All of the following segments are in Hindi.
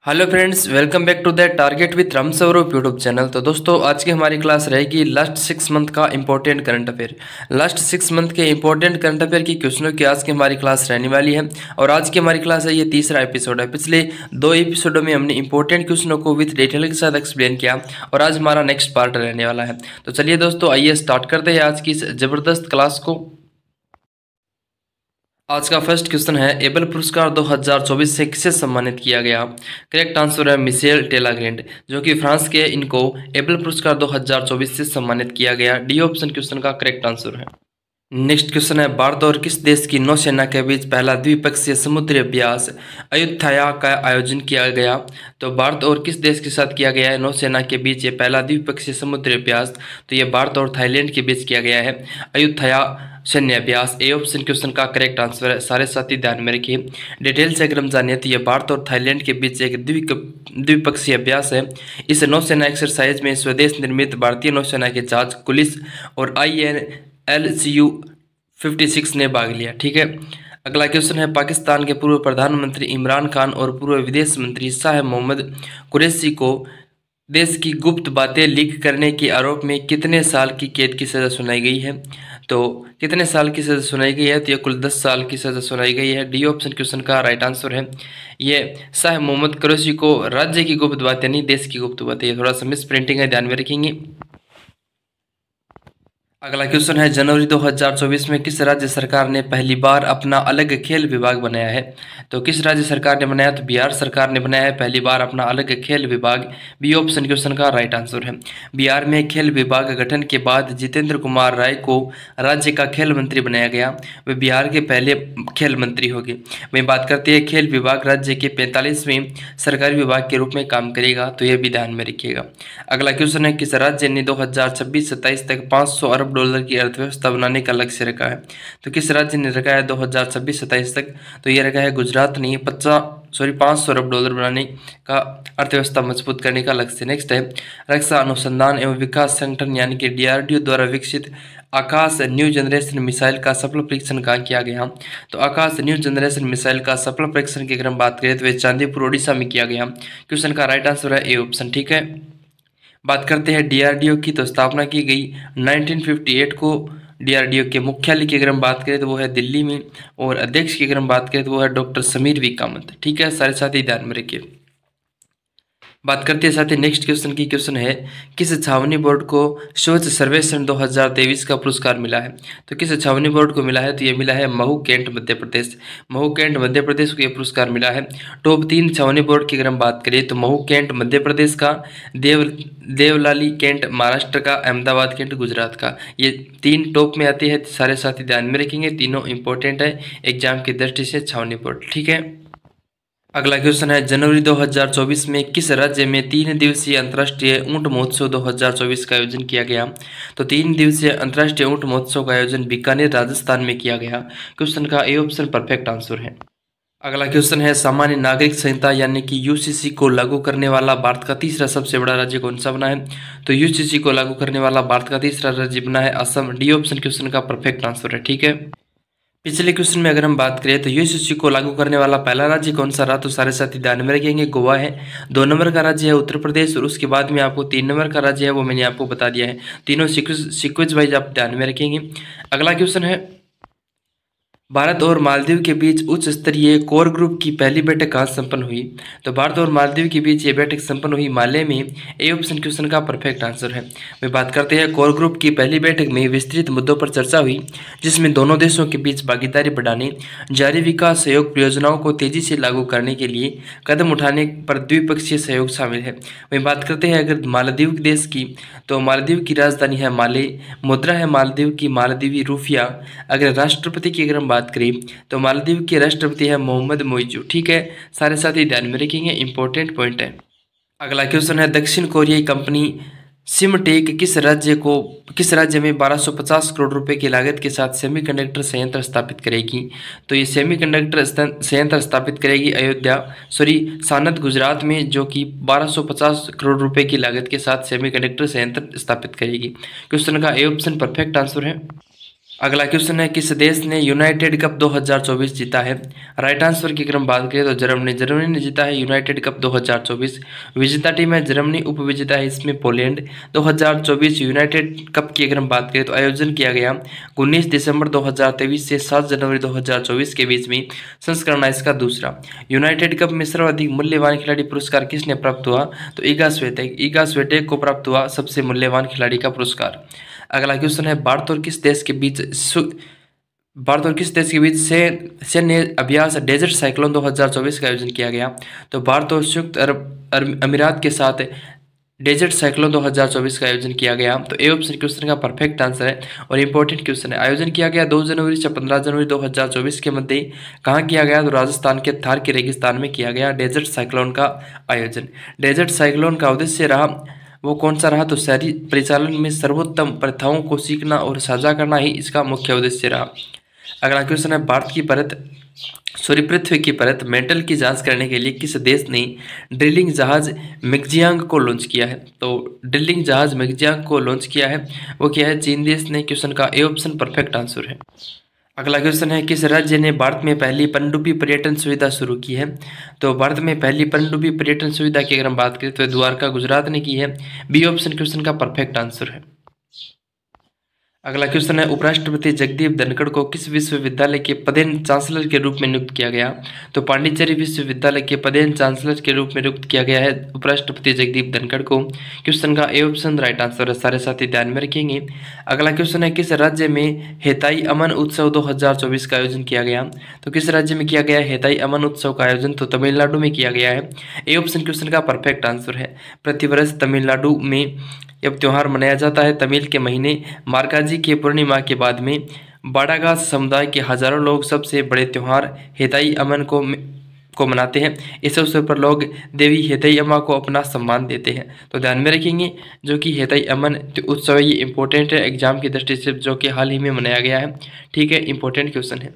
Hello friends, welcome back to the target with Ram Saurabh YouTube channel. तो दोस्तों, आज की हमारी क्लास रहेगी लास्ट 6 मंथ का important current affair. Last 6 month के इंपॉर्टेंट करंट अफेयर की क्वेश्चनों की आज की हमारी क्लास रहने वाली है। और आज की हमारी क्लास है, ये तीसरा एपिसोड है। पिछले 2 एपिसोडों में हमने इंपॉर्टेंट क्वेश्चनों को विथ डिटेल के साथ एक्सप्लेन किया और आज हमारा नेक्स्ट पार्ट रहने वाला है। तो चलिए दोस्तों, आइए स्टार्ट करते हैं आज की इस जबरदस्त क्लास को। आज का फर्स्ट क्वेश्चन है, एबल पुरस्कार 2024 से किसे सम्मानित किया गया? करेक्ट आंसर है मिशेल टेलाग्रेंट, जो कि फ्रांस के। इनको एबल पुरस्कार 2024 से सम्मानित किया गया। डी ऑप्शन क्वेश्चन का करेक्ट आंसर है। नेक्स्ट क्वेश्चन है, भारत और किस देश की नौसेना के बीच पहला द्विपक्षीय समुद्री अभ्यास अयुत्थया का आयोजन किया गया? तो भारत और किस देश के साथ किया गया है नौसेना के बीच ये पहला द्विपक्षीय समुद्री अभ्यास? तो ये भारत और थाईलैंड के बीच किया गया है अयुत्थया सैन्य अभ्यास। ए ऑप्शन क्वेश्चन का करेक्ट आंसर है। सारे साथी ध्यान में रखिए, डिटेल से अगर हम जानिए तो ये भारत और थाईलैंड के बीच एक द्विपक्षीय अभ्यास है। इस नौसेना एक्सरसाइज में स्वदेश निर्मित भारतीय नौसेना के जहाज कुलिस और INLCU-56 ने भाग लिया। ठीक है, अगला क्वेश्चन है, पाकिस्तान के पूर्व प्रधानमंत्री इमरान खान और पूर्व विदेश मंत्री शाह मोहम्मद कुरैशी को देश की गुप्त बातें लीक करने के आरोप में कितने साल की कैद की सजा सुनाई गई है? तो कितने साल की सजा सुनाई गई है? तो ये कुल 10 साल की सजा सुनाई गई है। डी ऑप्शन क्वेश्चन का राइट आंसर है। ये शाह मोहम्मद कुरैशी को राज्य की गुप्त बातें नहीं, देश की गुप्त बातें, थोड़ा सा मिस प्रिंटिंग है, ध्यान में रखेंगे। अगला क्वेश्चन है, जनवरी 2024 में किस राज्य सरकार ने पहली बार अपना अलग खेल विभाग बनाया है? तो किस राज्य सरकार ने बनाया? तो बिहार सरकार ने बनाया है पहली बार अपना अलग खेल विभाग। बी ऑप्शन क्वेश्चन का राइट आंसर है। बिहार में खेल विभाग गठन के बाद जितेंद्र कुमार राय को राज्य का खेल मंत्री बनाया गया। वे बिहार के पहले खेल मंत्री हो गए। वहीं बात करते हैं, खेल विभाग राज्य के 45वें सरकारी विभाग के रूप में काम करेगा, तो यह भी ध्यान में रखिएगा। अगला क्वेश्चन है, किस राज्य ने 2026-27 तक 500 अरब डॉलर की अर्थव्यवस्था बनाने का लक्ष्य रखा है? तो किस राज्य ने रखा है 2026-27 तक? तो ये रखा है गुजरात ने 500 अरब डॉलर बनाने का अर्थव्यवस्था मजबूत करने का लक्ष्य। नेक्स्ट है, रक्षा अनुसंधान एवं विकास संगठन यानी कि DRDO द्वारा विकसित आकाश न्यू जनरेशन मिसाइल का सफल परीक्षण कहाँ किया गया? तो आकाश न्यू जनरेशन मिसाइल का सफल परीक्षण की अगर हम बात करें तो वह चांदीपुर ओडिशा में किया गया। क्वेश्चन का राइट आंसर है ए ऑप्शन। ठीक है, बात करते हैं DRDO की, तो स्थापना की गई 1958 को। DRDO के मुख्यालय की अगर हम बात करें तो वो है दिल्ली में, और अध्यक्ष की अगर हम बात करें तो वो है डॉक्टर समीर वी कामत। ठीक है, सारे साथी ध्यान में रखिए। बात करते हैं साथ ही नेक्स्ट क्वेश्चन की। क्वेश्चन है, किस छावनी बोर्ड को स्वच्छ सर्वेक्षण 2023 का पुरस्कार मिला है? तो किस छावनी बोर्ड को मिला है? तो ये मिला है महू कैंट मध्य प्रदेश। महू कैंट मध्य प्रदेश को ये पुरस्कार मिला है। टॉप 3 छावनी बोर्ड की अगर हम बात करें तो महू कैंट मध्य प्रदेश का, देवलाली कैंट महाराष्ट्र का, अहमदाबाद कैंट गुजरात का, ये 3 टॉप में आती है। सारे साथी ध्यान में रखेंगे, तीनों इंपॉर्टेंट है एग्जाम की दृष्टि से, छावनी बोर्ड। ठीक है, अगला क्वेश्चन है, जनवरी 2024 में किस राज्य में 3 दिवसीय अंतर्राष्ट्रीय ऊंट महोत्सव 2024 का आयोजन किया गया? तो 3 दिवसीय अंतर्राष्ट्रीय ऊंट महोत्सव का आयोजन बीकानेर राजस्थान में किया गया। क्वेश्चन का ए ऑप्शन परफेक्ट आंसर है। अगला क्वेश्चन है, सामान्य नागरिक संहिता यानी कि UCC को लागू करने वाला भारत का तीसरा सबसे बड़ा राज्य कौन सा बना है? तो UCC को लागू करने वाला भारत का तीसरा राज्य बना है असम। डी ऑप्शन क्वेश्चन का परफेक्ट आंसर है। ठीक है, पिछले क्वेश्चन में अगर हम बात करें तो UCC को लागू करने वाला पहला राज्य कौन सा रहा? तो सारे साथी ध्यान में रखेंगे, गोवा है। 2 नंबर का राज्य है उत्तर प्रदेश, और उसके बाद में आपको 3 नंबर का राज्य है वो मैंने आपको बता दिया है। तीनों सीक्वेंस वाइज आप ध्यान में रखेंगे। अगला क्वेश्चन है, भारत और मालदीव के बीच उच्च स्तरीय कोर ग्रुप की पहली बैठक कहाँ संपन्न हुई? तो भारत और मालदीव के बीच ये बैठक संपन्न हुई माले में। ए ऑप्शन क्वेश्चन का परफेक्ट आंसर है। वे बात करते हैं, कोर ग्रुप की पहली बैठक में विस्तृत मुद्दों पर चर्चा हुई, जिसमें दोनों देशों के बीच भागीदारी बढ़ाने, जारी विकास सहयोग परियोजनाओं को तेजी से लागू करने के लिए कदम उठाने पर द्विपक्षीय सहयोग शामिल है। वहीं बात करते हैं अगर मालदीव देश की, तो मालदीव की राजधानी है माले, मुद्रा है मालदीव की मालदीवी रूफिया। अगर राष्ट्रपति की अगर हम बात करें तो मालदीव के राष्ट्रपति है मोहम्मद मोइजू। ठीक है, सारे साथी ध्यान में रखेंगे, इंपॉर्टेंट पॉइंट है। अगला क्वेश्चन है, दक्षिण कोरियाई कंपनी सिमटेक किस राज्य में 1250 करोड़ रुपए की लागत के साथ सेमीकंडक्टर संयंत्र स्थापित करेगी? तो ये सेमीकंडक्टर संयंत्र स्थापित करेगी सानंद गुजरात में, जो कि 1250 करोड़ रुपए की लागत के साथ सेमीकंडक्टर संयंत्र स्थापित करेगी। क्वेश्चन का ए ऑप्शन परफेक्ट आंसर है। अगला क्वेश्चन है किस देश ने यूनाइटेड कप 2024 जीता है। राइट आंसर की अगर हम बात करें तो जर्मनी ने जीता है यूनाइटेड कप 2024। विजेता टीम है जर्मनी, उपविजेता है इसमें पोलैंड। 2024 यूनाइटेड कप की अगर हम बात करें तो आयोजन किया गया 19 दिसंबर 2023 से 7 जनवरी 2024 के बीच में। संस्करण है इसका दूसरा। यूनाइटेड कप में सर्वाधिक मूल्यवान खिलाड़ी पुरस्कार किसने प्राप्त हुआ, तो ईगा स्वेटेक को प्राप्त हुआ सबसे मूल्यवान खिलाड़ी का पुरस्कार। अगला क्वेश्चन है भारत और किस देश के बीच सैन्य अभ्यास डेजर्ट साइक्लोन 2024 का आयोजन किया गया। तो भारत और संयुक्त अरब अमीरात के साथ डेजर्ट साइक्लोन 2024 का आयोजन किया गया। तो ए ऑप्शन क्वेश्चन का परफेक्ट आंसर है और इंपॉर्टेंट क्वेश्चन है। आयोजन किया गया 2 जनवरी से 15 जनवरी 2024 के मध्य। कहाँ किया गया, तो राजस्थान के थार के रेगिस्तान में किया गया डेजर्ट साइक्लोन का आयोजन। डेजर्ट साइक्लोन का उद्देश्य रहा वो कौन सा रहा, तो शहरी परिचालन में सर्वोत्तम प्रथाओं को सीखना और साझा करना ही इसका मुख्य उद्देश्य रहा। अगला क्वेश्चन है पृथ्वी की परत मेंटल की जांच करने के लिए किस देश ने ड्रिलिंग जहाज मैगजियांग को लॉन्च किया है। तो ड्रिलिंग जहाज मैगजियांग को लॉन्च किया है वो क्या है, चीन देश ने। क्वेश्चन का ए ऑप्शन परफेक्ट आंसर है। अगला क्वेश्चन है किस राज्य ने भारत में पहली पनडुब्बी पर्यटन सुविधा शुरू की है। तो भारत में पहली पनडुब्बी पर्यटन सुविधा की अगर हम बात करें तो द्वारका गुजरात ने की है। बी ऑप्शन क्वेश्चन का परफेक्ट आंसर है। अगला क्वेश्चन है उपराष्ट्रपति जगदीप धनखड़ को किस विश्वविद्यालय के पदेन चांसलर के रूप में नियुक्त किया गया। तो पांडिचेरी विश्वविद्यालय के पदेन चांसलर के रूप में नियुक्त किया गया है उपराष्ट्रपति जगदीप धनखड़ को। क्वेश्चन का ए ऑप्शन राइट आंसर है, सारे साथी ध्यान में रखेंगे। अगला क्वेश्चन है किस राज्य में हेताई अमन उत्सव 2024 का आयोजन किया गया। तो किस राज्य में किया गया हेताई अमन उत्सव का आयोजन, तो तमिलनाडु में किया गया है। ए ऑप्शन क्वेश्चन का परफेक्ट आंसर है। प्रतिवर्ष तमिलनाडु में यह त्यौहार मनाया जाता है। तमिल के महीने मार्गाजी के पूर्णिमा के बाद में बाड़ागा समुदाय के हजारों लोग सबसे बड़े त्यौहार हेताई अमन को मनाते हैं। इस अवसर पर लोग देवी हेताई अम्मा को अपना सम्मान देते हैं। तो ध्यान में रखेंगे जो कि हेताई अमन उत्सव है, ये इंपॉर्टेंट है एग्जाम की दृष्टि से, जो कि हाल ही में मनाया गया है। ठीक है, इंपॉर्टेंट क्वेश्चन है।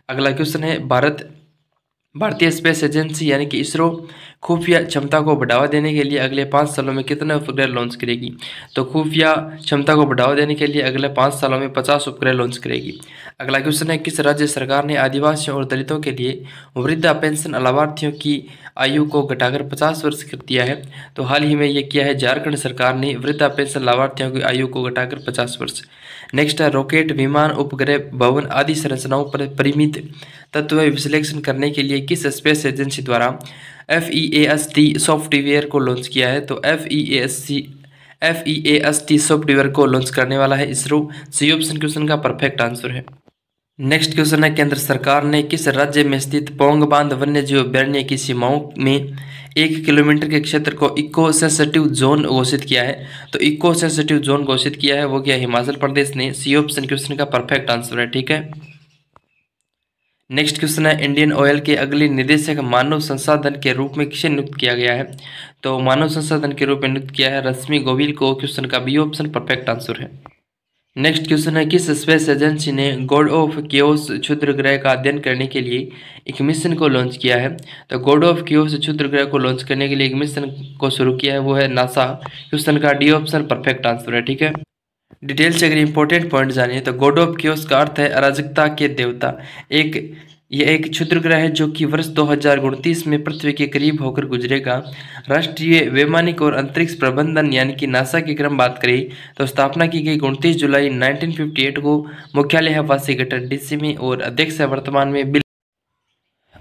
अगला क्वेश्चन है भारतीय स्पेस एजेंसी यानी कि इसरो खुफिया क्षमता को बढ़ावा देने के लिए अगले 5 सालों में कितने उपग्रह लॉन्च करेगी। तो खुफिया क्षमता को बढ़ावा देने के लिए अगले 5 सालों में 50 उपग्रह लॉन्च करेगी। अगला क्वेश्चन है किस राज्य सरकार ने आदिवासियों और दलितों के लिए वृद्धा पेंशन लाभार्थियों की आयु को घटाकर 50 वर्ष कर दिया है। तो हाल ही में ये किया है झारखंड सरकार ने, वृद्धा पेंशन लाभार्थियों की आयु को घटाकर 50 वर्ष। नेक्स्ट है रॉकेट, विमान, उपग्रह, भवन आदि संरचनाओं पर परिमित तत्व विश्लेषण करने के लिए किस स्पेस एजेंसी द्वारा FEAST सॉफ्टवेयर को लॉन्च किया है। तो FEAST सॉफ्टवेयर को लॉन्च करने वाला है इसरो। सी ऑप्शन क्वेश्चन का परफेक्ट आंसर है। नेक्स्ट क्वेश्चन है केंद्र सरकार ने किस राज्य में स्थित पौंग बांध वन्य जीव अभ्यारण्य की सीमाओं में 1 किलोमीटर के क्षेत्र को इको सेंसिटिव जोन घोषित किया है। तो इको सेंसिटिव जोन घोषित किया है वो क्या, हिमाचल प्रदेश ने। सी ऑप्शन क्वेश्चन का परफेक्ट आंसर है। ठीक है, नेक्स्ट क्वेश्चन है इंडियन ऑयल के अगले निदेशक मानव संसाधन के रूप में किसे नियुक्त किया गया है। तो मानव संसाधन के रूप में नियुक्त किया है रश्मि गोविल को। क्वेश्चन का बी ऑप्शन परफेक्ट आंसर है। नेक्स्ट क्वेश्चन है किस स्पेस एजेंसी ने गॉड ऑफ केओस क्षुद्र ग्रह का अध्ययन करने के लिए एक मिशन को लॉन्च किया है। तो गॉड ऑफ केओस क्षुद्र ग्रह को लॉन्च करने के लिए एक मिशन को शुरू किया है वो है नासा। क्वेश्चन का डी ऑप्शन परफेक्ट आंसर है। ठीक है, डिटेल से अगर इंपॉर्टेंट पॉइंट जानिए तो गॉड ऑफ केओस का अर्थ है अराजकता के देवता। यह एक क्षुद्र ग्रह है जो कि वर्ष 2029 में पृथ्वी के करीब होकर गुजरेगा। राष्ट्रीय वैमानिक और अंतरिक्ष प्रबंधन यानी कि नासा की अगर हम बात करें तो स्थापना की गई 29 जुलाई 1958 को। मुख्यालय है वाशिंगटन DC में और अध्यक्ष है वर्तमान में बिल।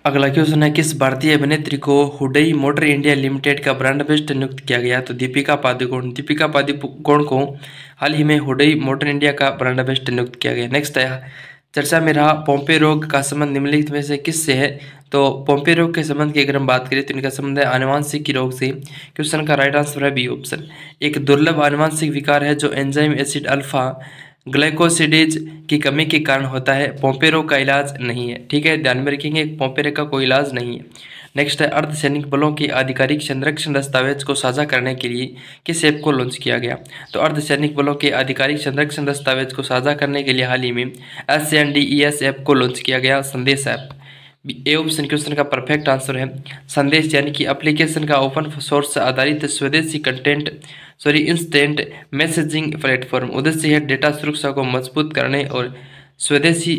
अगला क्वेश्चन है किस भारतीय अभिनेत्री को हुडई मोटर इंडिया लिमिटेड का ब्रांड एम्बेसडर नियुक्त किया गया। तो दीपिका पादुकोण को हाल ही में हुडई मोटर इंडिया का ब्रांड एम्बेसडर नियुक्त किया गया। नेक्स्ट है चर्चा में रहा पोम्पे रोग का संबंध निम्नलिखित में से किससे है। तो पोम्पे रोग के संबंध की अगर हम बात करें तो इनका संबंध है आनुवांशिक रोग से। क्वेश्चन का राइट आंसर है बी ऑप्शन। एक दुर्लभ आनुवांशिक विकार है जो एंजाइम एसिड अल्फा ग्लाइकोसिडेज की कमी के कारण होता है। पोम्पे रोग का इलाज नहीं है। ठीक है, ध्यान में रखेंगे पोम्पे रोग का कोई इलाज नहीं है। नेक्स्ट है अर्धसैनिक बलों के आधिकारिक संरक्षण दस्तावेज को साझा करने के लिए किस ऐप को लॉन्च किया गया। तो अर्धसैनिक बलों के आधिकारिक संरक्षण दस्तावेज को साझा करने के लिए हाल ही में SNDES ऐप को लॉन्च किया गया, संदेश ऐप। ए ऑप्शन क्वेश्चन का परफेक्ट आंसर है संदेश यानी कि एप्लीकेशन का ओपन सोर्स आधारित स्वदेशी इंस्टेंट मैसेजिंग प्लेटफॉर्म। उद्देश्य है डेटा सुरक्षा को मजबूत करने और स्वदेशी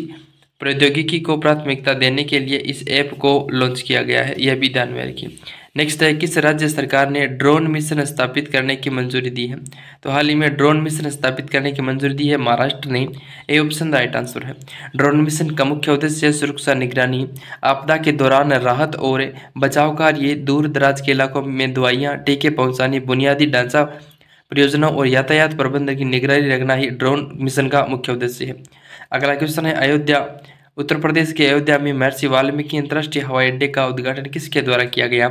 प्रौद्योगिकी को प्राथमिकता देने के लिए इस ऐप को लॉन्च किया गया है, यह भी ध्यान में रखिए। नेक्स्ट है, किस राज्य सरकार ने ड्रोन मिशन स्थापित करने की मंजूरी दी है? तो हाल ही में ड्रोन मिशन स्थापित करने की मंजूरी दी है महाराष्ट्र ने। ए ऑप्शन राइट आंसर है। ड्रोन मिशन का मुख्य उद्देश्य सुरक्षा, निगरानी, आपदा के दौरान राहत और बचाव कार्य, दूर दराज के इलाकों में दवाइयाँ, टीके पहुँचाने, बुनियादी ढांचा परियोजनाओं और यातायात प्रबंधन की निगरानी रखना ही ड्रोन मिशन का मुख्य उद्देश्य है। अगला क्वेश्चन है, अयोध्या, उत्तर प्रदेश के अयोध्या में महर्षि वाल्मीकि अंतर्राष्ट्रीय हवाई अड्डे का उद्घाटन किसके द्वारा किया गया?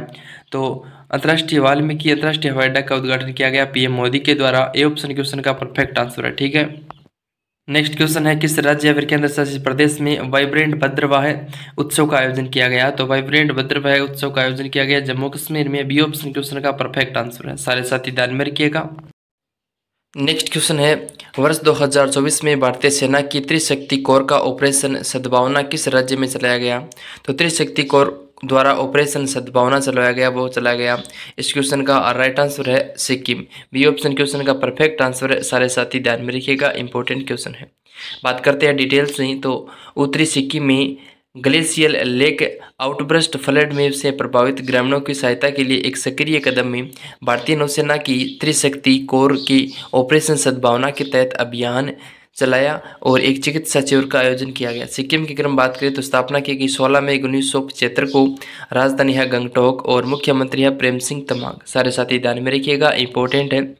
तो वाल्मीकि अंतर्राष्ट्रीय हवाई अड्डा का उद्घाटन किया गया पीएम मोदी के द्वारा। ए ऑप्शन क्वेश्चन का परफेक्ट आंसर है। ठीक है, नेक्स्ट क्वेश्चन है, किस राज्य या फिर केंद्र शासित प्रदेश में वाइब्रेंट भद्रवाह उत्सव का आयोजन किया गया? तो वाइब्रेंट भद्रवाह उत्सव का आयोजन किया गया जम्मू कश्मीर में। बी ऑप्शन क्वेश्चन का परफेक्ट आंसर है। सारे साथी ध्यान में रखिएगा। नेक्स्ट क्वेश्चन है, वर्ष 2024 में भारतीय सेना की त्रिशक्ति कोर का ऑपरेशन सद्भावना किस राज्य में चलाया गया? तो त्रिशक्ति कोर द्वारा ऑपरेशन सद्भावना चलाया गया, वो चलाया गया। इस क्वेश्चन का राइट आंसर है सिक्किम। बी ऑप्शन क्वेश्चन का परफेक्ट आंसर है। सारे साथी ध्यान में रखिएगा, इंपॉर्टेंट क्वेश्चन है। बात करते हैं डिटेल्स नहीं तो उत्तरी सिक्किम में ग्लेशियल लेक आउटब्रस्ट फ्लड में से प्रभावित ग्रामीणों की सहायता के लिए एक सक्रिय कदम में भारतीय नौसेना की त्रिशक्ति कोर की ऑपरेशन सद्भावना के तहत अभियान चलाया और एक चिकित्सा शिविर का आयोजन किया गया। सिक्किम की अगर हम बात करें तो स्थापना की गई 16 मई 1975 को। राजधानी है गंगटोक और मुख्यमंत्री है प्रेम सिंह तमांग। सारे साथी ध्यान में रखिएगा, इंपॉर्टेंट है।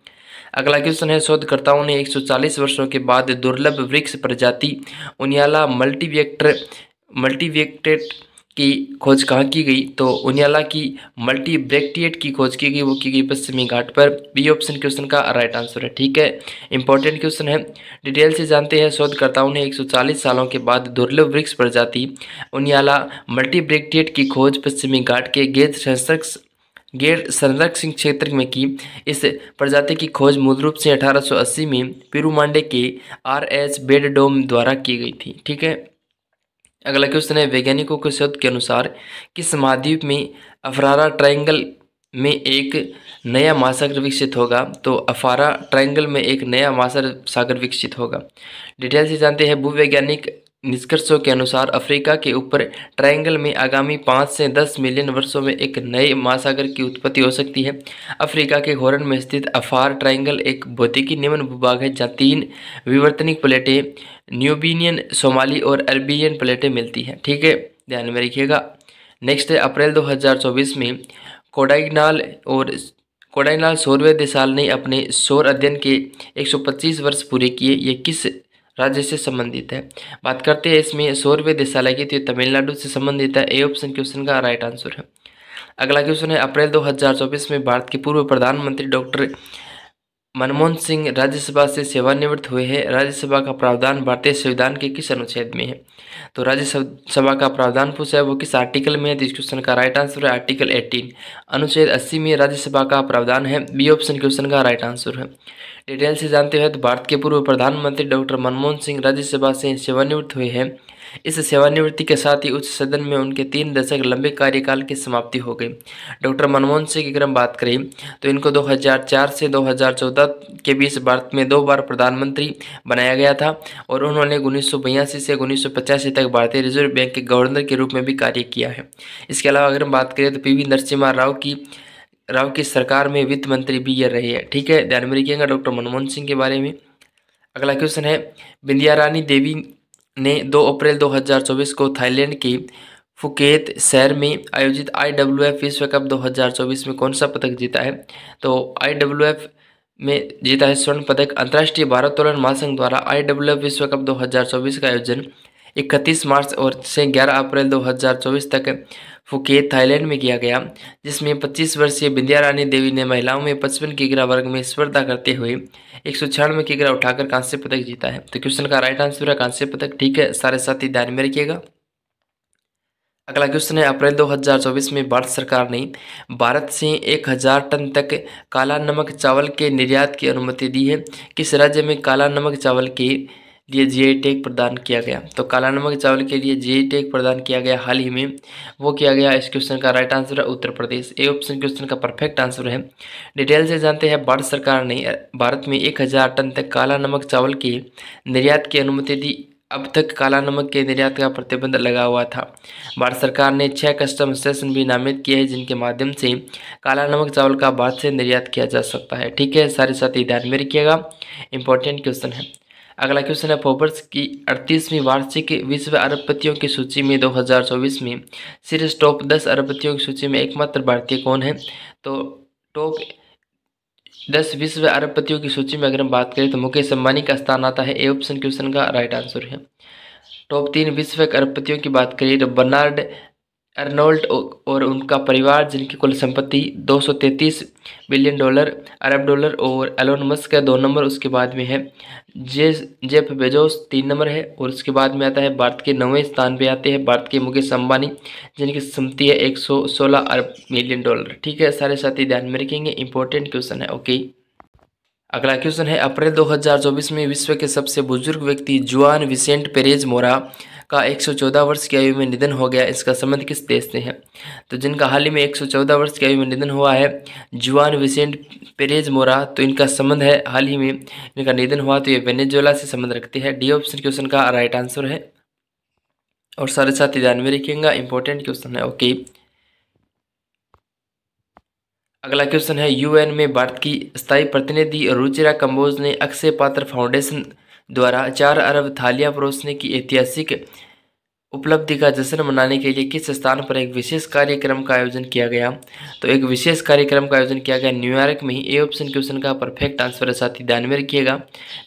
अगला क्वेश्चन है, शोधकर्ताओं ने 140 वर्षों के बाद दुर्लभ वृक्ष प्रजाति उनियाला मल्टीवेक्टेट की खोज कहाँ की गई? तो उनियाला की मल्टीब्रेक्टिएट की खोज की गई, वो की गई पश्चिमी घाट पर। बी ऑप्शन क्वेश्चन का राइट आंसर है। ठीक है, इंपॉर्टेंट क्वेश्चन है, डिटेल से जानते हैं। शोधकर्ताओं ने 140 सालों के बाद दुर्लभ वृक्ष प्रजाति उनियाला मल्टीब्रेक्टिएट की खोज पश्चिमी घाट के गैर संरक्षित क्षेत्र में की। इस प्रजाति की खोज मूल रूप से 1880 में पेरुमांडे के RS बेडडोम द्वारा की गई थी। ठीक है, अगला क्वेश्चन है, वैज्ञानिकों के शोध के अनुसार किस महाद्वीप में अफारा ट्रायंगल में एक नया महासागर विकसित होगा? तो अफारा ट्रायंगल में एक नया महासागर विकसित होगा। डिटेल से जानते हैं। भूवैज्ञानिक निष्कर्षों के अनुसार अफ्रीका के ऊपर ट्रायंगल में आगामी 5 से 10 मिलियन वर्षों में एक नए महासागर की उत्पत्ति हो सकती है। अफ्रीका के हॉर्न में स्थित अफार ट्रायंगल एक भौतिकी निम्न भूभाग है जहाँ 3 विवर्तनिक प्लेटें, न्यूबियन, सोमाली और अरबियन प्लेटें मिलती हैं। ठीक है, ध्यान में रखिएगा। नेक्स्ट है, अप्रैल 2024 में कोडाइनाल सौरव्य देशाल ने अपने सौर अध्ययन के 125 वर्ष पूरे किए। ये किस राज्य से संबंधित है? बात करते हैं इसमें सौरव्य देशालय की, तो तमिलनाडु से संबंधित है। ए ऑप्शन क्वेश्चन का राइट आंसर है। अगला क्वेश्चन है, अप्रैल 2024 में भारत के पूर्व प्रधानमंत्री डॉक्टर मनमोहन सिंह राज्यसभा से सेवानिवृत्त हुए हैं। राज्यसभा का प्रावधान भारतीय संविधान के किस अनुच्छेद में है? तो राज्यसभा का प्रावधान पूछा है वो किस आर्टिकल में है? तो इस क्वेश्चन का राइट आंसर है आर्टिकल 18, अनुच्छेद 80 में राज्यसभा का प्रावधान है। बी ऑप्शन क्वेश्चन का राइट आंसर है। डिटेल से जानते हैं तो भारत के पूर्व प्रधानमंत्री डॉक्टर मनमोहन सिंह राज्यसभा से सेवानिवृत्त हुए हैं। इस सेवानिवृत्ति के साथ ही उच्च सदन में उनके 3 दशक लंबे कार्यकाल की समाप्ति हो गई। डॉक्टर मनमोहन सिंह की अगर हम बात करें तो इनको 2004 से 2014 के बीच भारत में 2 बार प्रधानमंत्री बनाया गया था और उन्होंने 1982 से 1985 तक भारतीय रिजर्व बैंक के गवर्नर के रूप में भी कार्य किया है। इसके अलावा अगर हम बात करें तो PV नरसिम्हा राव की सरकार में वित्त मंत्री भी ये रहे हैं। ठीक है, ध्यान में रखिएगा डॉक्टर मनमोहन सिंह के बारे में। अगला क्वेश्चन है, बिंदिया रानी देवी ने 2 अप्रैल 2024 को थाईलैंड के फुकेत शहर में आयोजित IWF विश्व कप 2024 में कौन सा पदक जीता है? तो IWF में जीता है स्वर्ण पदक। अंतर्राष्ट्रीय भारोत्तोलन महासंघ द्वारा IWF विश्व कप 2024 का आयोजन 31 मार्च और से 11 अप्रैल 2024 तक फुकेत थाईलैंड में किया गया, जिसमें 25 वर्षीय बिंदिया रानी देवी ने महिलाओं में 55 किग्रा वर्ग में स्पर्धा करते हुए 196 किग्रा उठाकर कांस्य पदक जीता है। तो क्वेश्चन का राइट आंसर है कांस्य पदक। ठीक है, सारे साथी ध्यान में रखिएगा। अगला क्वेश्चन है, अप्रैल 2024 में भारत सरकार ने भारत से 1000 टन तक काला नमक चावल के निर्यात की अनुमति दी है। किस राज्य में काला नमक चावल के लिए GI टैग प्रदान किया गया? तो काला नमक चावल के लिए GI टैग प्रदान किया गया हाल ही में, वो किया गया। इस क्वेश्चन का राइट आंसर है उत्तर प्रदेश। ए ऑप्शन क्वेश्चन का परफेक्ट आंसर है। डिटेल से जानते हैं, भारत सरकार ने भारत में 1000 टन तक काला नमक चावल के निर्यात की अनुमति दी अब तक काला नमक के निर्यात का प्रतिबंध लगा हुआ था। भारत सरकार ने 6 कस्टम स्टेशन भी नामित किए हैं जिनके माध्यम से काला नमक चावल का भारत से निर्यात किया जा सकता है। ठीक है, सारे साथी ध्यान में रखिएगा, इंपॉर्टेंट क्वेश्चन है। अगला क्वेश्चन है, फोर्ब्स की 38वीं वार्षिक विश्व अरबपतियों की सूची में 2024 में शीर्ष टॉप 10 अरबपतियों की सूची में एकमात्र भारतीय कौन है? तो टॉप 10 विश्व अरबपतियों की सूची में अगर हम बात करें तो मुकेश अंबानी का स्थान आता है। ए ऑप्शन क्वेश्चन का राइट आंसर है। टॉप 3 विश्व अरबपतियों की बात करें तो बर्नार्ड अर्नोल्ट और उनका परिवार जिनकी कुल संपत्ति 233 बिलियन डॉलर अरब डॉलर, और एलोन मस्क का 2 नंबर, उसके बाद में है जेफ बेजोस 3 नंबर है, और उसके बाद में आता है भारत के 9वें स्थान पे आते हैं भारत के मुकेश अंबानी जिनकी संपत्ति है 116 अरब मिलियन डॉलर। ठीक है, सारे साथी ध्यान में रखेंगे, इंपॉर्टेंट क्वेश्चन है। ओके, अगला क्वेश्चन है, अप्रैल 2024 में विश्व के सबसे बुजुर्ग व्यक्ति जुआन विसेंट पेरेज मोरा का 114 वर्ष की आयु में निधन हो गया। इसका संबंध किस देश से है? तो जिनका हाल ही में 114 वर्ष की आयु में निधन हुआ है जुआन विसेंट पेरेज मोरा, तो इनका संबंध है, हाल ही में इनका निधन हुआ तो ये वेनेजुएला से संबंध रखते हैं। डी ऑप्शन क्वेश्चन का राइट आंसर है, और सारे साथी ध्यान में रखिएगा, इंपॉर्टेंट क्वेश्चन है। ओके, अगला क्वेश्चन है, यूएन में भारत की स्थायी प्रतिनिधि रुचिरा कंबोज ने अक्षय पात्र फाउंडेशन द्वारा 4 अरब थालियां परोसने की ऐतिहासिक उपलब्धि का जश्न मनाने के लिए किस स्थान पर एक विशेष कार्यक्रम का आयोजन किया गया? तो एक विशेष कार्यक्रम का आयोजन किया गया न्यूयॉर्क में ही। ए ऑप्शन क्वेश्चन का परफेक्ट आंसर है, साथी ध्यान में रखिएगा।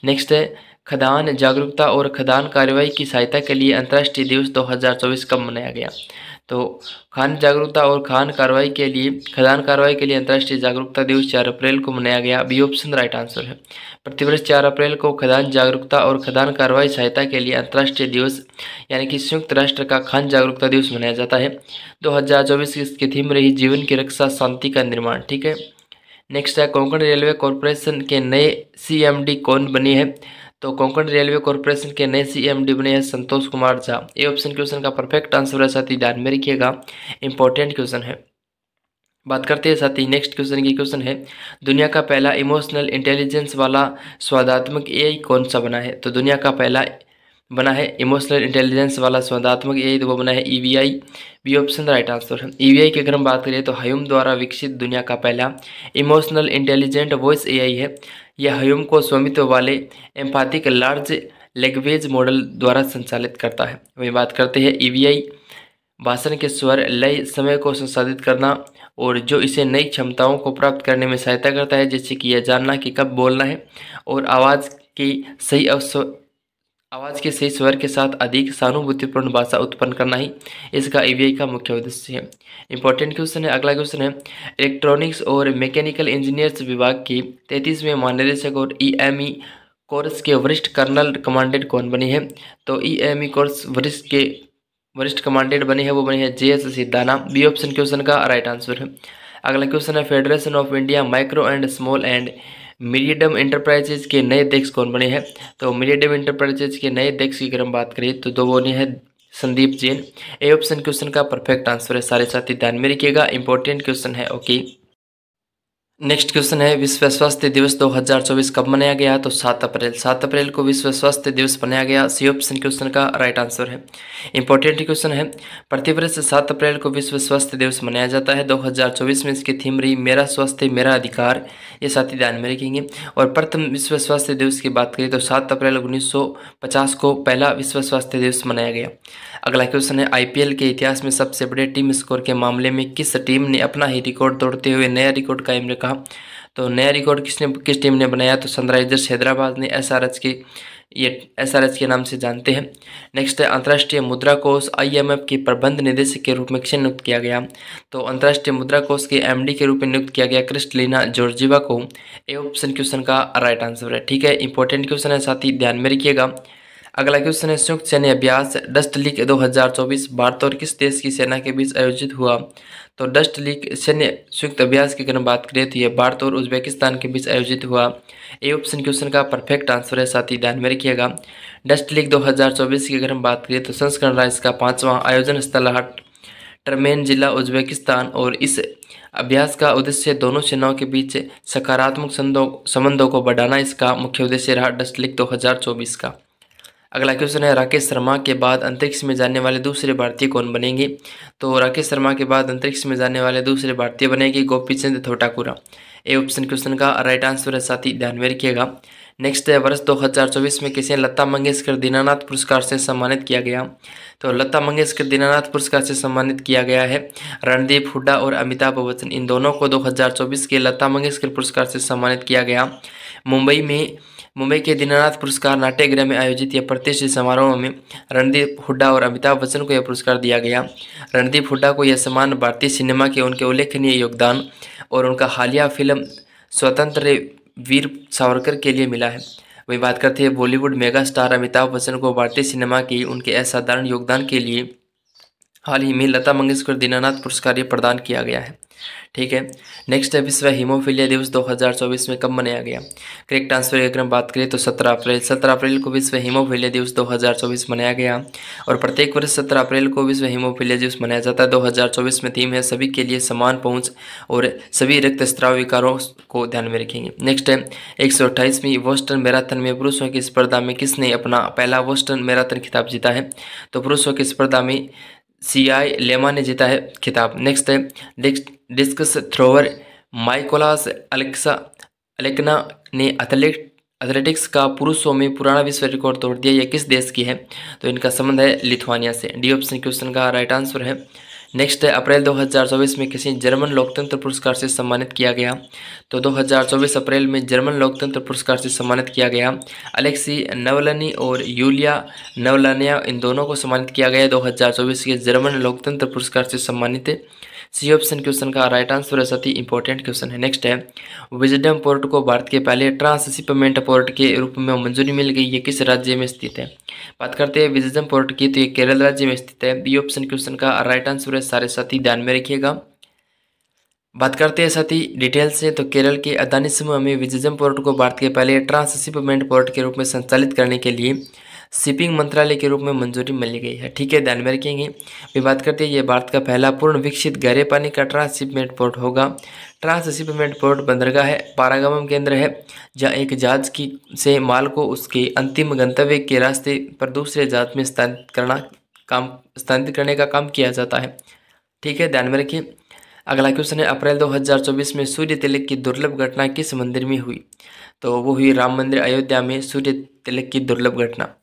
नेक्स्ट है, खदान जागरूकता और खदान कार्रवाई की सहायता के लिए अंतर्राष्ट्रीय दिवस 2024 कब मनाया गया? तो खान जागरूकता और खान कार्रवाई के लिए खदान कार्रवाई के लिए अंतर्राष्ट्रीय जागरूकता दिवस 4 अप्रैल को मनाया गया। बी ऑप्शन राइट आंसर है। प्रतिवर्ष 4 अप्रैल को खदान जागरूकता और खदान कार्रवाई सहायता के लिए अंतर्राष्ट्रीय दिवस यानी कि संयुक्त राष्ट्र का खान जागरूकता दिवस मनाया जाता है। 2024 की थीम रही जीवन की रक्षा शांति का निर्माण। ठीक है, नेक्स्ट है, कोंकण रेलवे कॉरपोरेशन के नए CMD कौन बने हैं? तो कोंकण रेलवे कॉरपोरेशन के नए CMD बने हैं Santosh Kumar Jha. A option question का परफेक्ट आंसर है, साथी ध्यान में रखिएगा, इंपॉर्टेंट क्वेश्चन है। बात करते हैं साथी नेक्स्ट क्वेश्चन की। क्वेश्चन है, दुनिया का पहला इमोशनल इंटेलिजेंस वाला स्वादात्मक AI कौन सा बना है? तो दुनिया का पहला बना है इमोशनल इंटेलिजेंस वाला स्वादात्मक AI, तो वो बना है EVI। B option right answer है। EVI की अगर हम बात करें तो हयूम द्वारा विकसित दुनिया का पहला इमोशनल इंटेलिजेंट वॉइस AI है। यह हयूम को स्वामित्व वाले एम्पैथिक लार्ज लैंग्वेज मॉडल द्वारा संचालित करता है। वही बात करते हैं EVI भाषण के स्वर लय समय को संसाधित करना और जो इसे नई क्षमताओं को प्राप्त करने में सहायता करता है, जैसे कि यह जानना कि कब बोलना है और आवाज़ के सही स्वर के साथ अधिक सहानुभूतिपूर्ण भाषा उत्पन्न करना ही इसका EVI का मुख्य उद्देश्य है। इंपॉर्टेंट क्वेश्चन है। अगला क्वेश्चन है, इलेक्ट्रॉनिक्स और मैकेनिकल इंजीनियर्स विभाग के 33वें महानिदेशक और EME कोर्स के वरिष्ठ कर्नल कमांडेंट कौन बने हैं? तो EME कोर्स वरिष्ठ कमांडेंट बने हैं, वो बने हैं JS सिद्धाना। बी ऑप्शन क्वेश्चन का राइट आंसर है। अगला क्वेश्चन है, federation of India micro and small and medium enterprises के नए अध्यक्ष कौन बने हैं? तो मीडियम एंटरप्राइजेज के नए अध्यक्ष की अगर हम बात करें तो 2 बने हैं संदीप जैन। ए ऑप्शन क्वेश्चन का परफेक्ट आंसर है, सारे साथी ध्यान में रखिएगा, इंपॉर्टेंट क्वेश्चन है। ओके, नेक्स्ट क्वेश्चन है, विश्व स्वास्थ्य दिवस 2024 कब मनाया गया? तो 7 अप्रैल। 7 अप्रैल को विश्व स्वास्थ्य दिवस मनाया गया। सी ऑप्शन क्वेश्चन का राइट आंसर है। इंपॉर्टेंट क्वेश्चन है, प्रतिवर्ष 7 अप्रैल को विश्व स्वास्थ्य दिवस मनाया जाता है। 2024 में इसकी थीम रही मेरा स्वास्थ्य मेरा अधिकार, ये साथी ध्यान में रखेंगे। और प्रथम विश्व स्वास्थ्य दिवस की बात करें तो 7 अप्रैल 1950 को पहला विश्व स्वास्थ्य दिवस मनाया गया। अगला क्वेश्चन है, IPL के इतिहास में सबसे बड़े टीम स्कोर के मामले में किस टीम ने अपना ही रिकॉर्ड तोड़ते हुए नया रिकॉर्ड कायम रखा? तो नया रिकॉर्ड किस टीम ने बनाया? तो सनराइजर्स हैदराबाद ने। SRH के नाम से जानते हैं। नेक्स्ट है, अंतर्राष्ट्रीय मुद्रा कोष IMF के प्रबंध निदेशक के रूप में किसे नियुक्त किया गया? तो अंतर्राष्ट्रीय मुद्रा कोष के MD के रूप में नियुक्त किया गया क्रिस्टलिना जॉर्जिवा को। ए ऑप्शन क्वेश्चन का राइट आंसर है। ठीक है, इंपॉर्टेंट क्वेश्चन है, साथ ही ध्यान में रखिएगा। अगला क्वेश्चन है, संयुक्त सैन्य अभ्यास डस्ट लीग 2024 भारत और किस देश की सेना के बीच आयोजित हुआ? तो डस्ट लीग सैन्य संयुक्त अभ्यास की अगर बात करें तो यह भारत और उज्बेकिस्तान के बीच आयोजित हुआ। ए ऑप्शन क्वेश्चन का परफेक्ट आंसर है, साथ ही ध्यान में रखिएगा। डस्ट लीग 2024 की अगर हम बात करें तो संस्करण राज्य का 5वां आयोजन स्थल टर्मेन जिला उज्बेकिस्तान, और इस अभ्यास का उद्देश्य दोनों सेनाओं के बीच सकारात्मक संबंधों को बढ़ाना इसका मुख्य उद्देश्य रहा डस्ट लीग 2024 का। अगला क्वेश्चन है, राकेश शर्मा के बाद अंतरिक्ष में जाने वाले दूसरे भारतीय कौन बनेंगे? तो राकेश शर्मा के बाद अंतरिक्ष में जाने वाले दूसरे भारतीय बनेंगे गोपी चंद थोटाकुरा। ए ऑप्शन क्वेश्चन का राइट आंसर है, साथी ध्यान में रखिएगा। नेक्स्ट है, वर्ष 2024 में किसे लता मंगेशकर दीनानाथ पुरस्कार से सम्मानित किया गया? तो लता मंगेशकर दीनानाथ पुरस्कार से सम्मानित किया गया है रणदीप हुड्डा और अमिताभ बच्चन, इन दोनों को 2024 के लता मंगेशकर पुरस्कार से सम्मानित किया गया। मुंबई के दीनानाथ पुरस्कार नाट्यगृह में आयोजित यह प्रतिष्ठित समारोह में रणदीप हुड्डा और अमिताभ बच्चन को यह पुरस्कार दिया गया। रणदीप हुड्डा को यह सम्मान भारतीय सिनेमा के उनके उल्लेखनीय योगदान और उनका हालिया फिल्म स्वतंत्र वीर सावरकर के लिए मिला है। वही बात करते हैं बॉलीवुड मेगा स्टार अमिताभ बच्चन को भारतीय सिनेमा की उनके असाधारण योगदान के लिए हाल ही में लता मंगेशकर दीनानाथ पुरस्कार प्रदान किया गया है। ठीक है, नेक्स्ट है, विश्व हीमोफीलिया दिवस 2024 में कब मनाया गया? करेक्ट आंसर अगर हम बात करें तो 17 अप्रैल को विश्व हीमोफीलिया दिवस 2024 मनाया गया और प्रत्येक वर्ष 17 अप्रैल को विश्व हीमोफीलिया दिवस मनाया जाता है। 2024 में थीम है सभी के लिए समान पहुंच और सभी रक्तस्राव विकारों को ध्यान में रखेंगे। नेक्स्ट है, 128वीं बोस्टन मैराथन में पुरुषों की स्पर्धा में किसने अपना पहला बोस्टन मैराथन खिताब जीता है? तो पुरुषों की स्पर्धा में CI लेमा ने जीता है खिताब। नेक्स्ट है, डिस्कस थ्रोवर माइकोलास अलेक्ना ने एथलेटिक्स का पुरुषों में पुराना विश्व रिकॉर्ड तोड़ दिया। यह किस देश की है? तो इनका संबंध है लिथुआनिया से। डी ऑप्शन क्वेश्चन का राइट आंसर है। नेक्स्ट है, अप्रैल 2024 में किसी जर्मन लोकतंत्र पुरस्कार से सम्मानित किया गया? तो 2024 अप्रैल में जर्मन लोकतंत्र पुरस्कार से सम्मानित किया गया अलेक्सी नवलनी और यूलिया नवलनिया, इन दोनों को सम्मानित किया गया 2024 के जर्मन लोकतंत्र पुरस्कार से सम्मानित। सी ऑप्शन क्वेश्चन का राइट आंसर है, साथ ही इंपॉर्टेंट क्वेश्चन है। नेक्स्ट है, विजडम पोर्ट को भारत के पहले ट्रांसशिपमेंट पोर्ट के रूप में मंजूरी मिल गई, ये किस राज्य में स्थित है? बात करते हैं विजडम पोर्ट की, तो ये केरल राज्य में स्थित है। बी ऑप्शन क्वेश्चन का राइट आंसर है, सारे साथी ध्यान में रखिएगा। बात करते हैं साथी डिटेल से, तो केरल के अदानी समूह में विजडम पोर्ट को भारत के पहले ट्रांसशिपमेंट पोर्ट के रूप में संचालित करने के लिए शिपिंग मंत्रालय के रूप में मंजूरी मिल गई है। ठीक है, ध्यान में रखेंगे। फिर बात करते हैं, ये भारत का पहला पूर्ण विकसित गहरे पानी का ट्रांसशिपमेंट पोर्ट होगा। ट्रांसशिपमेंट पोर्ट बंदरगाह है, पारागमन केंद्र है, जहां एक जहाज की से माल को उसके अंतिम गंतव्य के रास्ते पर दूसरे जहाज में स्थानांतरित करने का काम किया जाता है। ठीक है, ध्यान में रखिए। अगला क्वेश्चन है, अप्रैल 2024 में सूर्य तिलक की दुर्लभ घटना किस मंदिर में हुई? तो वो हुई राम मंदिर अयोध्या में सूर्य तिलक की दुर्लभ घटना।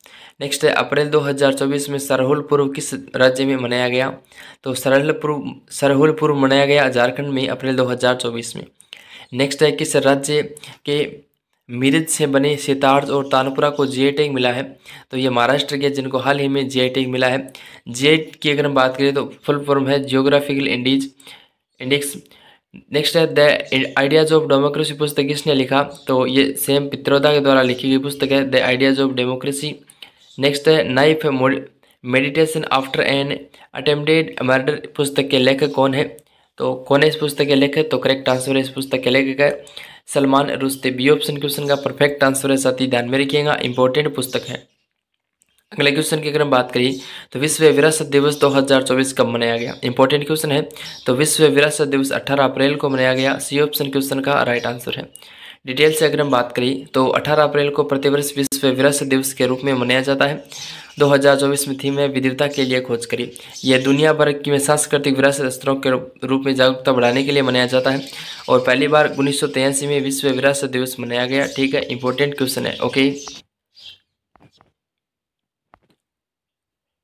नेक्स्ट है, अप्रैल 2024 में सरहुल पर्व किस राज्य में मनाया गया? तो सरहुल पर्व मनाया गया झारखंड में अप्रैल 2024 में। नेक्स्ट है, किस राज्य के मिर्च से बने सितार और तानपुरा को जीआई टैग मिला है? तो ये महाराष्ट्र के, जिनको हाल ही में जीआई टैग मिला है। जीआई की अगर हम बात करें तो फुल फॉर्म है जियोग्राफिकल इंडेक्स। नेक्स्ट है, द आइडियाज ऑफ डेमोक्रेसी पुस्तक किसने लिखा? तो ये सेम पित्रोदा के द्वारा लिखी गई पुस्तक है, the ideas of democracy. Next है, knife meditation after an attempted murder पुस्तक के लेखक कौन है? तो कौन है इस पुस्तक के लेखक? तो करेक्ट आंसर है, इस पुस्तक के लेखक है Salman Rushdie. B option question का परफेक्ट आंसर है, साथी ध्यान में रखिएगा, इंपॉर्टेंट पुस्तक है। अगले क्वेश्चन की अगर हम बात करें तो विश्व विरासत दिवस 2024 कब मनाया गया? इंपॉर्टेंट क्वेश्चन है। तो विश्व विरासत दिवस 18 अप्रैल को मनाया गया। सी ऑप्शन क्वेश्चन का राइट आंसर है। डिटेल से अगर हम बात करें तो 18 अप्रैल को प्रतिवर्ष विश्व विरासत दिवस के रूप में मनाया जाता है। 2024 में थीम है विविधता के लिए खोज करें। यह दुनिया भर की में सांस्कृतिक विरासत स्तरों के रूप में जागरूकता बढ़ाने के लिए मनाया जाता है और पहली बार 1983 में विश्व विरासत दिवस मनाया गया। ठीक है, इंपॉर्टेंट क्वेश्चन है। ओके,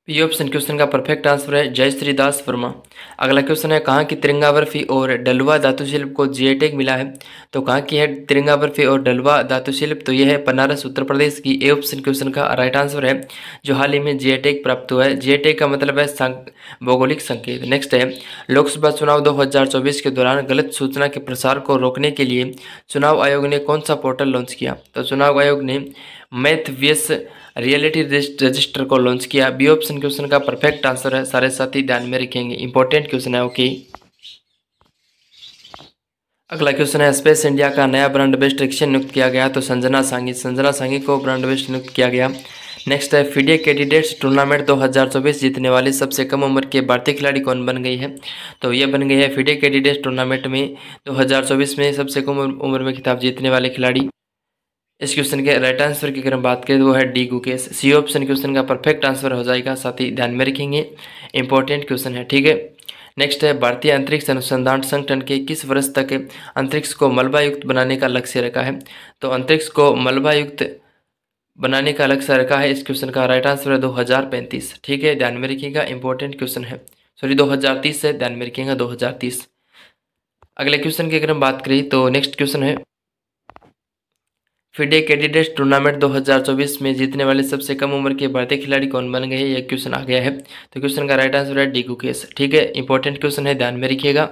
ये ऑप्शन क्वेश्चन का परफेक्ट आंसर है जयश्री दास वर्मा। अगला क्वेश्चन है, कहाँ की तिरंगा बर्फी और डलवा धातु शिल्प को जीआई टैग मिला है? तो कहाँ की है तिरंगा बर्फी और डलवा धातु शिल्प? तो यह है बनारस उत्तर प्रदेश की। ए ऑप्शन क्वेश्चन का राइट आंसर है, जो हाल ही में जीआई टैग प्राप्त हुआ है। जीआई टैग का मतलब है भौगोलिक संकेत। नेक्स्ट है, लोकसभा चुनाव 2024 के दौरान गलत सूचना के प्रसार को रोकने के लिए चुनाव आयोग ने कौन सा पोर्टल लॉन्च किया? तो चुनाव आयोग ने मैथवियस रियलिटी रजिस्टर को लॉन्च किया। बी ऑप्शन क्वेश्चन का परफेक्ट आंसर है, सारे साथी ध्यान में रखेंगे, इंपॉर्टेंट क्वेश्चन है। ओके, अगला क्वेश्चन है, स्पेस इंडिया का नया ब्रांड बेस्ट किसे नियुक्त किया गया? तो संजना सांगी को ब्रांड बेस्ट नियुक्त किया गया। नेक्स्ट है, फीडे कैंडिडेट्स टूर्नामेंट 2024 जीतने वाली सबसे कम उम्र के भारतीय खिलाड़ी कौन बन गई है? तो ये बन गई है फीडे कैंडिडेट्स टूर्नामेंट में 2024 में सबसे कम उम्र में खिताब जीतने वाले खिलाड़ी इस क्वेश्चन के राइट आंसर की अगर हम बात करें तो वो है D Gukesh. C option question का परफेक्ट आंसर हो जाएगा, साथ ही ध्यान में रखेंगे, इंपॉर्टेंट क्वेश्चन है, ठीक है। नेक्स्ट है भारतीय अंतरिक्ष अनुसंधान संगठन के किस वर्ष तक अंतरिक्ष को मलबा युक्त बनाने का लक्ष्य रखा है। तो अंतरिक्ष को मलबा युक्त बनाने का लक्ष्य रखा है, इस क्वेश्चन का राइट आंसर है 2035, ठीक है, ध्यान में रखिएगा, इंपॉर्टेंट क्वेश्चन है। सॉरी 2030 से, ध्यान में रखिएगा 2030। अगले क्वेश्चन की अगर हम बात करें तो नेक्स्ट क्वेश्चन है फिडे कैंडिडेट्स टूर्नामेंट 2024 में जीतने वाले सबसे कम उम्र के भारतीय खिलाड़ी कौन बन गए, यह क्वेश्चन आ गया है। तो क्वेश्चन का राइट आंसर है डी गुकेश, ठीक है, इंपॉर्टेंट क्वेश्चन है, ध्यान में रखिएगा।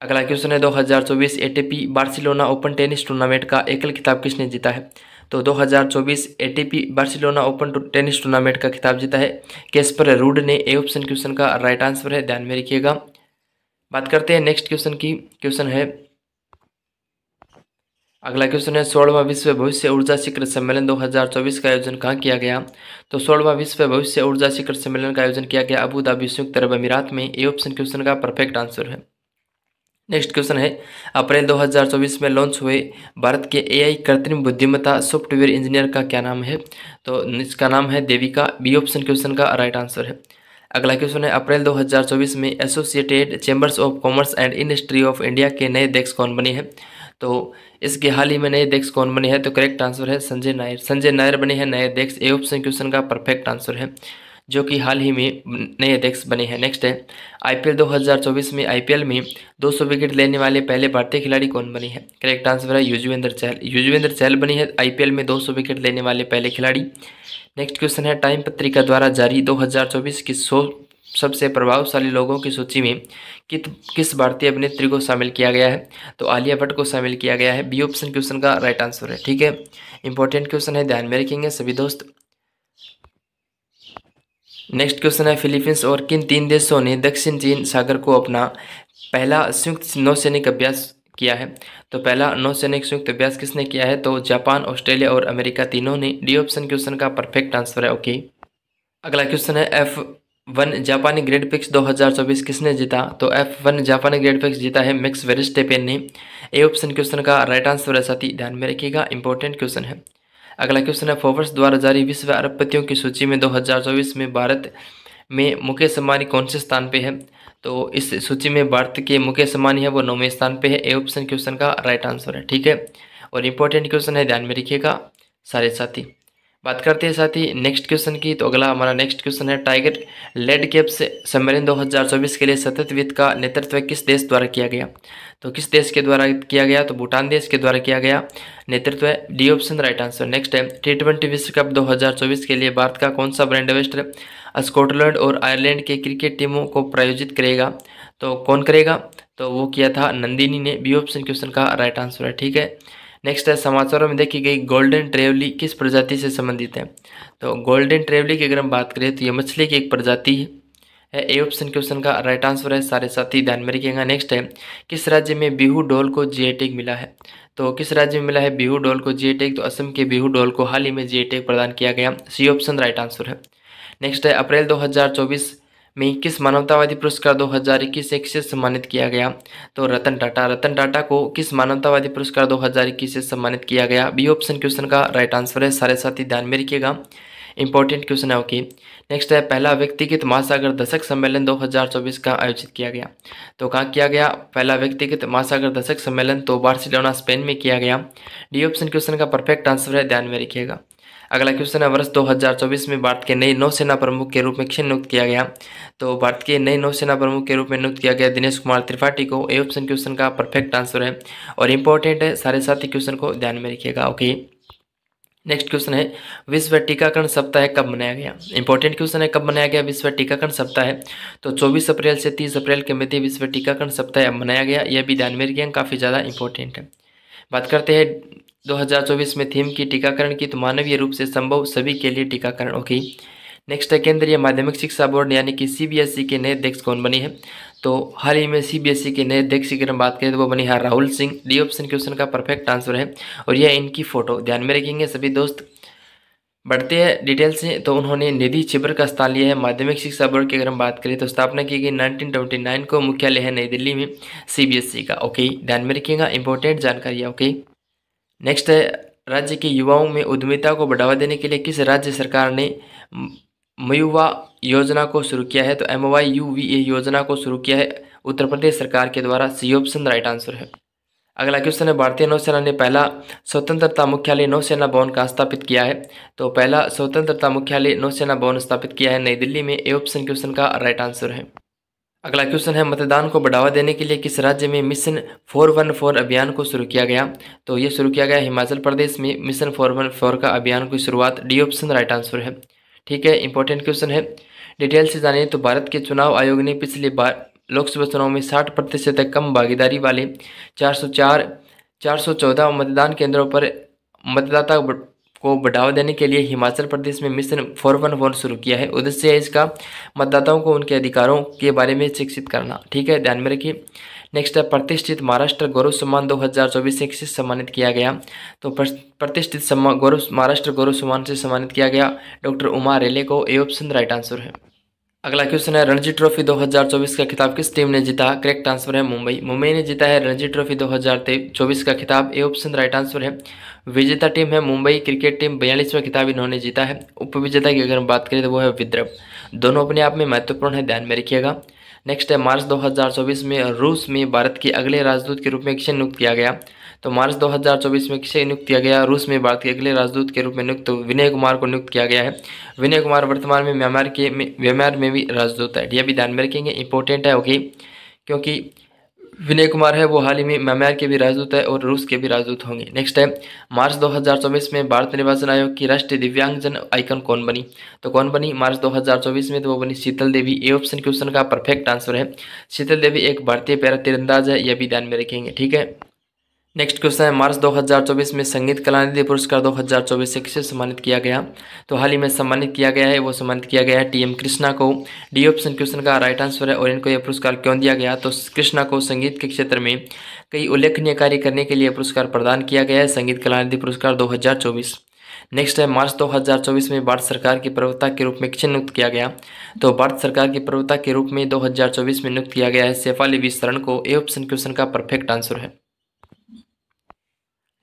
अगला क्वेश्चन है 2024 ATP Barcelona open tennis tournament का एकल खिताब किसने जीता है। तो 2024 ATP Barcelona open tennis tournament का खिताब जीता है कैस्पर रूड ने, ए ऑप्शन क्वेश्चन का राइट आंसर है, ध्यान में रखिएगा। बात करते हैं नेक्स्ट क्वेश्चन की। क्वेश्चन है अगला क्वेश्चन है 16वां विश्व भविष्य ऊर्जा शिखर सम्मेलन 2024 का आयोजन कहाँ किया गया। तो 16वां विश्व भविष्य ऊर्जा शिखर सम्मेलन का आयोजन किया गया अबू धाबी संयुक्त अरब अमीरात में, ए ऑप्शन क्वेश्चन का परफेक्ट आंसर है। नेक्स्ट क्वेश्चन है अप्रैल 2024 में लॉन्च हुए भारत के एआई कृत्रिम बुद्धिमत्ता सॉफ्टवेयर इंजीनियर का क्या नाम है। तो इसका नाम है देविका, बी ऑप्शन क्वेश्चन का राइट आंसर है। अगला क्वेश्चन है अप्रैल 2024 में associated chambers of commerce and industry of India के नए अध्यक्ष कौन बने हैं। तो इसके हाल ही में नए अध्यक्ष कौन बने हैं। तो करेक्ट आंसर है संजय नायर, संजय नायर बने हैं नए अध्यक्ष, ए ऑप्शन क्वेश्चन का परफेक्ट आंसर है, जो कि हाल ही में नए अध्यक्ष बने हैं। नेक्स्ट है आईपीएल 2024 में आईपीएल में 200 विकेट लेने वाले पहले भारतीय खिलाड़ी कौन बने हैं। करेक्ट आंसर है युजवेंद्र चहल, युजवेंद्र चहल बनी है आईपीएल में 200 विकेट लेने वाले पहले खिलाड़ी। नेक्स्ट क्वेश्चन है टाइम पत्रिका द्वारा जारी 2024 की 100 सबसे प्रभावशाली लोगों की सूची में किस भारतीय अभिनेत्री को शामिल किया गया है। तो आलिया भट्ट को शामिल किया गया है, बी ऑप्शन क्वेश्चन का राइट आंसर है, ठीक है, इंपॉर्टेंट क्वेश्चन है, ध्यान में रखेंगे सभी दोस्त। नेक्स्ट क्वेश्चन है फिलीपींस और किन 3 देशों ने दक्षिण चीन सागर को अपना पहला संयुक्त नौसैनिक अभ्यास किया है। तो पहला नौसैनिक संयुक्त अभ्यास किसने किया है। तो जापान, ऑस्ट्रेलिया और अमेरिका तीनों ने, डी ऑप्शन क्वेश्चन का परफेक्ट आंसर है, ओके। अगला क्वेश्चन है F1 जापानी ग्रैंड प्रिक्स 2024 किसने जीता। तो F1 जापानी ग्रैंड प्रिक्स जीता है मैक्स वेरस्टेपेन ने, ए ऑप्शन क्वेश्चन का राइट आंसर है, साथ ही ध्यान में रखिएगा, इंपॉर्टेंट क्वेश्चन है। अगला क्वेश्चन है फोर्ब्स द्वारा जारी विश्व अरबपतियों की सूची में 2024 में भारत में मुकेश अंबानी कौन से स्थान पे है। तो इस सूची में भारत के मुकेश अंबानी है वो 9वें स्थान पे है, ए ऑप्शन क्वेश्चन का राइट आंसर है, ठीक है, और इंपॉर्टेंट क्वेश्चन है, ध्यान में रखिएगा सारे साथी। बात करते हैं साथी नेक्स्ट क्वेश्चन की। तो अगला हमारा नेक्स्ट क्वेश्चन है टाइगर लेड कैप्स सम्मेलन 2024 के लिए सतत वित्त का नेतृत्व किस देश द्वारा किया गया। तो किस देश के द्वारा किया गया। तो भूटान देश के द्वारा किया गया नेतृत्व, D option right answer. Next है T20 विश्व कप 2024 के लिए भारत का कौन सा ब्रांड एम्बेसडर स्कॉटलैंड और आयरलैंड के क्रिकेट टीमों को प्रायोजित करेगा। तो कौन करेगा। तो वो किया था नंदिनी ने, बी ऑप्शन क्वेश्चन का राइट आंसर है, ठीक है। नेक्स्ट है समाचारों में देखी गई गोल्डन ट्रेवली किस प्रजाति से संबंधित है। तो गोल्डन ट्रेवली की अगर हम बात करें तो ये मछली की एक प्रजाति है, ए ऑप्शन क्वेश्चन का राइट आंसर है, सारे साथी ध्यान में रखिएगा। नेक्स्ट है किस राज्य में बिहू डोल को जीआई टैग मिला है। तो किस राज्य में मिला है बिहू डोल को जीआई टैग। तो असम के बिहू डोल को हाल ही में जीआई टैग प्रदान किया गया, सी ऑप्शन राइट आंसर है। नेक्स्ट है अप्रैल 2024 में किस मानवतावादी पुरस्कार 2021 से सम्मानित किया गया। तो रतन टाटा को किस मानवतावादी पुरस्कार 2021 से सम्मानित किया गया, बी ऑप्शन क्वेश्चन का राइट आंसर है, सारे साथी ध्यान में रखिएगा, इंपॉर्टेंट क्वेश्चन है, ओके। नेक्स्ट है पहला व्यक्तिगत महासागर दशक सम्मेलन 2024 का आयोजित किया गया। तो कहाँ किया गया पहला व्यक्तिगत महासागर दशक सम्मेलन। तो बार्सिलोना स्पेन में किया गया, डी ऑप्शन क्वेश्चन का परफेक्ट आंसर है, ध्यान में रखिएगा। अगला क्वेश्चन है वर्ष 2024 में भारत के नए नौसेना प्रमुख के रूप में किसे नियुक्त किया गया। तो भारत के नए नौसेना प्रमुख के रूप में नियुक्त किया गया दिनेश कुमार त्रिपाठी को, ए ऑप्शन क्वेश्चन का परफेक्ट आंसर है और इंपॉर्टेंट है, सारे साथी क्वेश्चन को ध्यान में रखिएगा, ओके। नेक्स्ट क्वेश्चन है विश्व टीकाकरण सप्ताह कब मनाया गया। इंपॉर्टेंट क्वेश्चन है कब मनाया गया विश्व टीकाकरण सप्ताह। तो 24 अप्रैल से 30 अप्रैल के मध्य विश्व टीकाकरण सप्ताह मनाया गया, यह भी ध्यान में रखिएगा, काफ़ी ज़्यादा इंपॉर्टेंट है। बात करते हैं 2024 में थीम की टीकाकरण की। तो मानवीय रूप से संभव सभी के लिए टीकाकरण, ओके। नेक्स्ट है केंद्रीय माध्यमिक शिक्षा बोर्ड यानी कि सीबीएसई के नए अध्यक्ष कौन बने हैं। तो हाल ही में सीबीएसई के नए अध्यक्ष की अगर हम बात करें तो वो बने हैं Rahul Singh, D option question का परफेक्ट आंसर है और यह इनकी फोटो ध्यान में रखेंगे सभी दोस्त। बढ़ते हैं डिटेल से। तो उन्होंने निधि छिबर का स्थान लिया है माध्यमिक शिक्षा बोर्ड की अगर हम बात करें तो स्थापना की गई 1929 को, मुख्यालय है नई दिल्ली में सीबीएसई का, ओके, ध्यान में रखिएगा, इंपॉर्टेंट जानकारी है, ओके। नेक्स्ट है, राज्य के युवाओं में उद्यमिता को बढ़ावा देने के लिए किस राज्य सरकार ने मयुवा योजना को शुरू किया है? तो MYUVA योजना को शुरू किया है उत्तर प्रदेश सरकार के द्वारा। सी ऑप्शन राइट आंसर है। अगला क्वेश्चन है, भारतीय नौसेना ने पहला स्वतंत्रता मुख्यालय नौसेना भवन कहाँ स्थापित किया है? तो पहला स्वतंत्रता मुख्यालय नौसेना भवन स्थापित किया है नई दिल्ली में। ए ऑप्शन क्वेश्चन का राइट आंसर है। अगला क्वेश्चन है, मतदान को बढ़ावा देने के लिए किस राज्य में मिशन 414 अभियान को शुरू किया गया? तो ये शुरू किया गया हिमाचल प्रदेश में मिशन 414 का अभियान की शुरुआत। डी ऑप्शन राइट आंसर है। ठीक है, इंपॉर्टेंट क्वेश्चन है, डिटेल से जानिए। तो भारत के चुनाव आयोग ने पिछले बार लोकसभा चुनाव में 60% तक कम भागीदारी वाले 414 मतदान केंद्रों पर मतदाता को बढ़ावा देने के लिए हिमाचल प्रदेश में मिशन 414 शुरू किया है। उद्देश्य है इसका मतदाताओं को उनके अधिकारों के बारे में शिक्षित करना। ठीक है, ध्यान में रखिए। नेक्स्ट है, प्रतिष्ठित महाराष्ट्र गौरव सम्मान 2024 से किसे सम्मानित किया गया? तो प्रतिष्ठित महाराष्ट्र गौरव सम्मान से सम्मानित किया गया डॉक्टर उमा रेले को। ए ऑप्शन राइट आंसर है। अगला क्वेश्चन है, रणजी ट्रॉफी 2024 का खिताब किस टीम ने जीता? करेक्ट आंसर है मुंबई ने जीता है रणजी ट्रॉफी 2024 का खिताब। ए ऑप्शन राइट आंसर है। विजेता टीम है मुंबई क्रिकेट टीम, 42वां खिताब इन्होंने जीता है। उपविजेता की अगर हम बात करें तो वो है विदर्भ। दोनों अपने आप में महत्वपूर्ण है, ध्यान में रखिएगा। नेक्स्ट है, मार्च 2024 में रूस में भारत के अगले राजदूत के रूप में किसे नियुक्त किया गया? तो मार्च 2024 में किसे नियुक्त किया गया? रूस में भारत के अगले राजदूत के रूप में नियुक्त विनय कुमार को नियुक्त किया गया है। विनय कुमार वर्तमान में म्यांमार में भी राजदूत है। यह भी ध्यान में रखेंगे, इंपॉर्टेंट है। ओके, क्योंकि विनय कुमार है वो हाल ही में म्यांमार के भी राजदूत है और रूस के भी राजदूत होंगे। नेक्स्ट है, मार्च 2024 में भारत निर्वाचन आयोग की राष्ट्रीय दिव्यांगजन आइकन कौन बनी? तो कौन बनी मार्च 2024 में? तो वो बनी शीतल देवी। ए ऑप्शन क्वेश्चन का परफेक्ट आंसर है। शीतल देवी एक भारतीय पैरा तीरंदाज है, यह भी ध्यान में रखेंगे। ठीक है, नेक्स्ट क्वेश्चन है, मार्च 2024 में संगीत कलानिधि पुरस्कार 2024 से किसे सम्मानित किया गया? तो हाल ही में सम्मानित किया गया है, वो सम्मानित किया गया है TM कृष्णा को। डी ऑप्शन क्वेश्चन का राइट आंसर है। और इनको यह पुरस्कार क्यों दिया गया? तो कृष्णा को संगीत के क्षेत्र में कई उल्लेखनीय कार्य करने के लिए पुरस्कार प्रदान किया गया है, संगीत कलानिधि पुरस्कार 2024। नेक्स्ट है, मार्च 2024 में भारत सरकार की प्रवक्ता के रूप में किसे नियुक्त किया गया? तो भारत सरकार की प्रवक्ता के रूप में 2024 में नियुक्त किया गया है शेफाली वी शरण को। ए ऑप्शन क्वेश्चन का परफेक्ट आंसर है।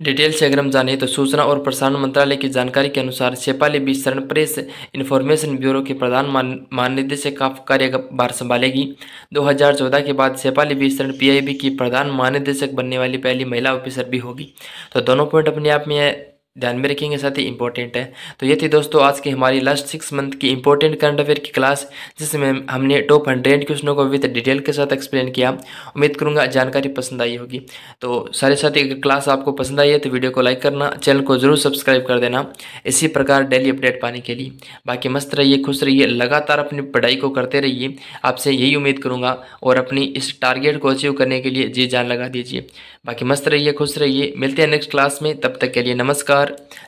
डिटेल से अगर हम जानें तो सूचना और प्रसारण मंत्रालय की जानकारी के अनुसार शेफाली वी शरण प्रेस इन्फॉर्मेशन ब्यूरो के प्रधान महानिदेशक का कार्यभार संभालेगी। 2014 के बाद शेफाली वी शरण PIB की प्रधान महानिदेशक बनने वाली पहली महिला ऑफिसर भी होगी। तो दोनों पॉइंट अपने आप में ध्यान में रखेंगे, साथ ही इंपॉर्टेंट है। तो ये थी दोस्तों आज की हमारी लास्ट 6 मंथ की इंपॉर्टेंट करंट अफेयर की क्लास, जिसमें हमने टॉप 100 क्वेश्चनों को विद डिटेल के साथ एक्सप्लेन किया। उम्मीद करूंगा जानकारी पसंद आई होगी। तो सारे साथी अगर क्लास आपको पसंद आई है तो वीडियो को लाइक करना, चैनल को जरूर सब्सक्राइब कर देना इसी प्रकार डेली अपडेट पाने के लिए। बाकी मस्त रहिए, खुश रहिए, लगातार अपनी पढ़ाई को करते रहिए, आपसे यही उम्मीद करूँगा। और अपनी इस टारगेट को अचीव करने के लिए जी जान लगा दीजिए। बाकी मस्त रहिए, खुश रहिए, मिलते हैं नेक्स्ट क्लास में। तब तक के लिए नमस्कार,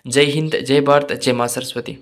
जय हिंद, जय भारत, जय माँ सरस्वती।